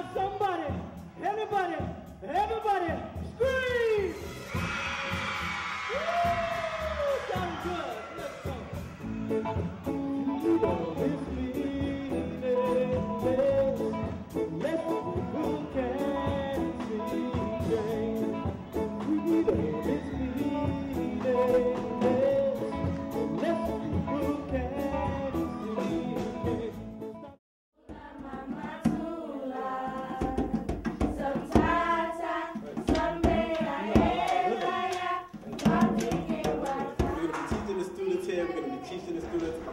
Now somebody, everybody, scream! Woo! Sounds good. Let's go.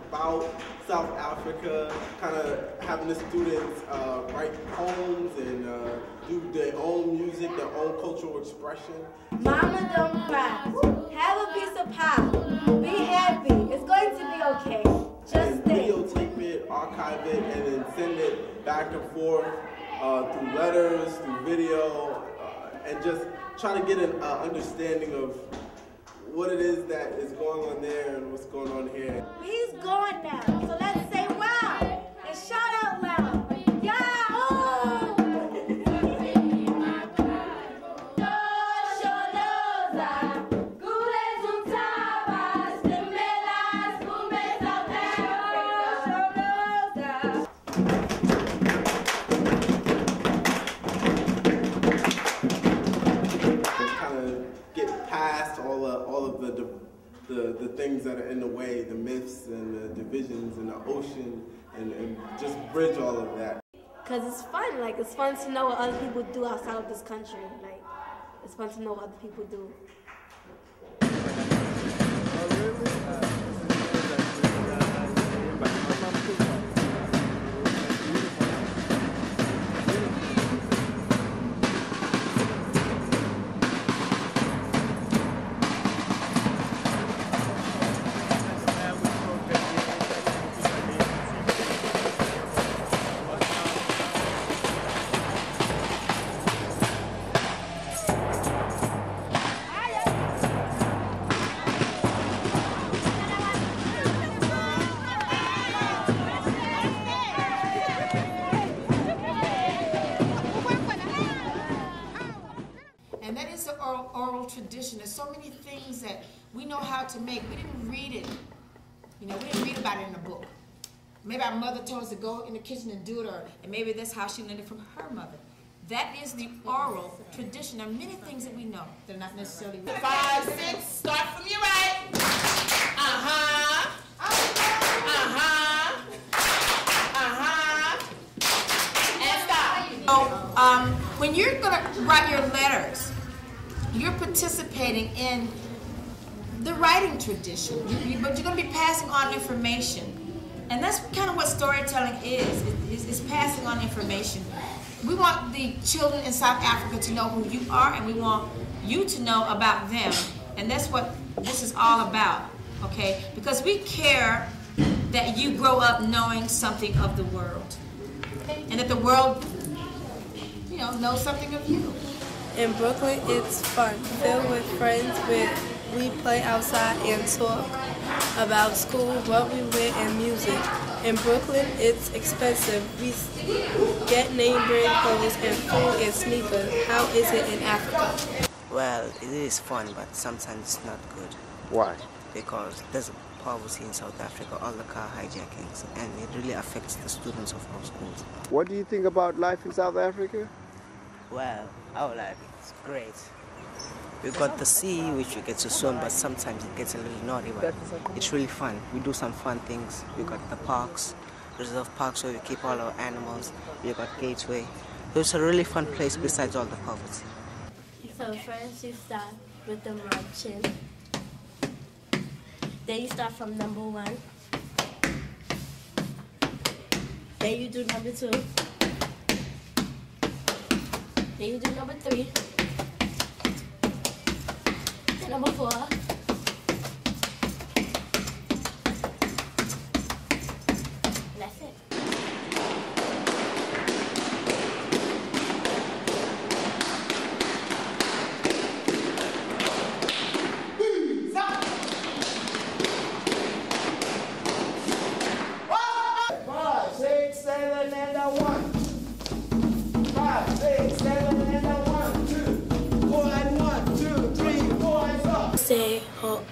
About South Africa, kind of having the students write poems and do their own music, their own cultural expression. Mama, don't cry. Have a piece of pie. Be happy. It's going to be okay. Just stay. Videotape it, archive it, and then send it back and forth through letters, through video, and just try to get an understanding of what it is that is going on there and what's going on here. He's gone now, so let's say wow and shout out loud. Yeah, oh! All of the things that are in the way, the myths and the divisions and the ocean, and just bridge all of that. Because it's fun, like it's fun to know what other people do outside of this country. Like, it's fun to know what other people do. And that is the oral tradition. There's so many things that we know how to make. We didn't read it. You know, we didn't read about it in a book. Maybe our mother told us to go in the kitchen and do it, and maybe that's how she learned it from her mother. That is the oral tradition. There are many things that we know that are not necessarily real. 5, 6, start from your right. Uh-huh. Uh-huh. Uh-huh. And stop. So, when you're going to write your letters, you're participating in the writing tradition, but you're going to be passing on information. And that's kind of what storytelling is passing on information. We want the children in South Africa to know who you are, and we want you to know about them. And that's what this is all about, okay? Because we care that you grow up knowing something of the world, and that the world, you know, knows something of you. In Brooklyn, it's fun, filled with friends. We play outside and talk about school, what we wear, and music. In Brooklyn, it's expensive. We get name brand clothes and food and sneakers. How is it in Africa? Well, it is fun, but sometimes it's not good. Why? Because there's poverty in South Africa, all the car hijackings, and it really affects the students of our schools. What do you think about life in South Africa? Well, our life is great. We got the sea, which we get to swim, but sometimes it gets a little naughty, but it's really fun. We do some fun things. We got the parks, reserve parks where we keep all our animals. We got Gateway. So it's a really fun place besides all the poverty. So first you start with the marching. Then you start from number 1. Then you do number 2. Then you do number 3. Then number 4. And that's it.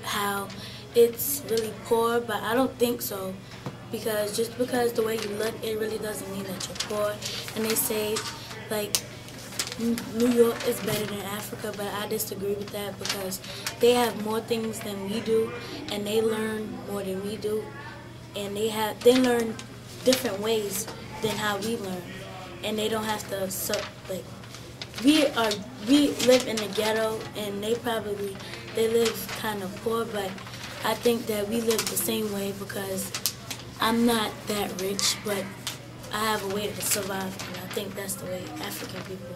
how it's really poor, but I don't think so. Because just because the way you look, it really doesn't mean that you're poor. And they say, like, New York is better than Africa, but I disagree with that because they have more things than we do, and they learn more than we do, and they learn different ways than how we learn, and they don't have to we live in the ghetto, and they live kind of poor, but I think that we live the same way because I'm not that rich, but I have a way to survive, and I think that's the way African people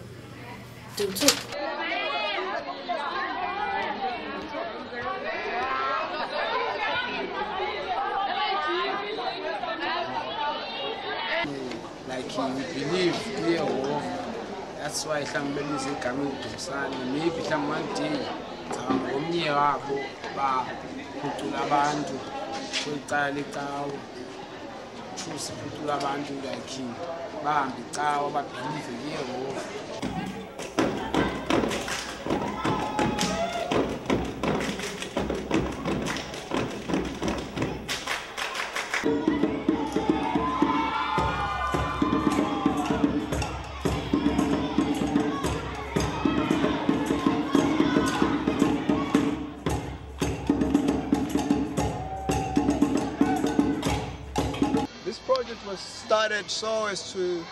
do too. Like you believe clear war. That's why somebody is coming to son. Maybe someone day omnye wabo ba kutula abantu kwicala icawa choose kutula abantu like him bahambe icawa ba believe clear war. This project was started so as to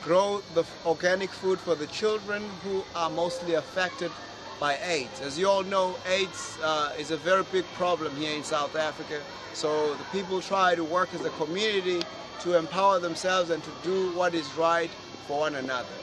grow the organic food for the children who are mostly affected by AIDS. As you all know, AIDS is a very big problem here in South Africa. So the people try to work as a community to empower themselves and to do what is right for one another.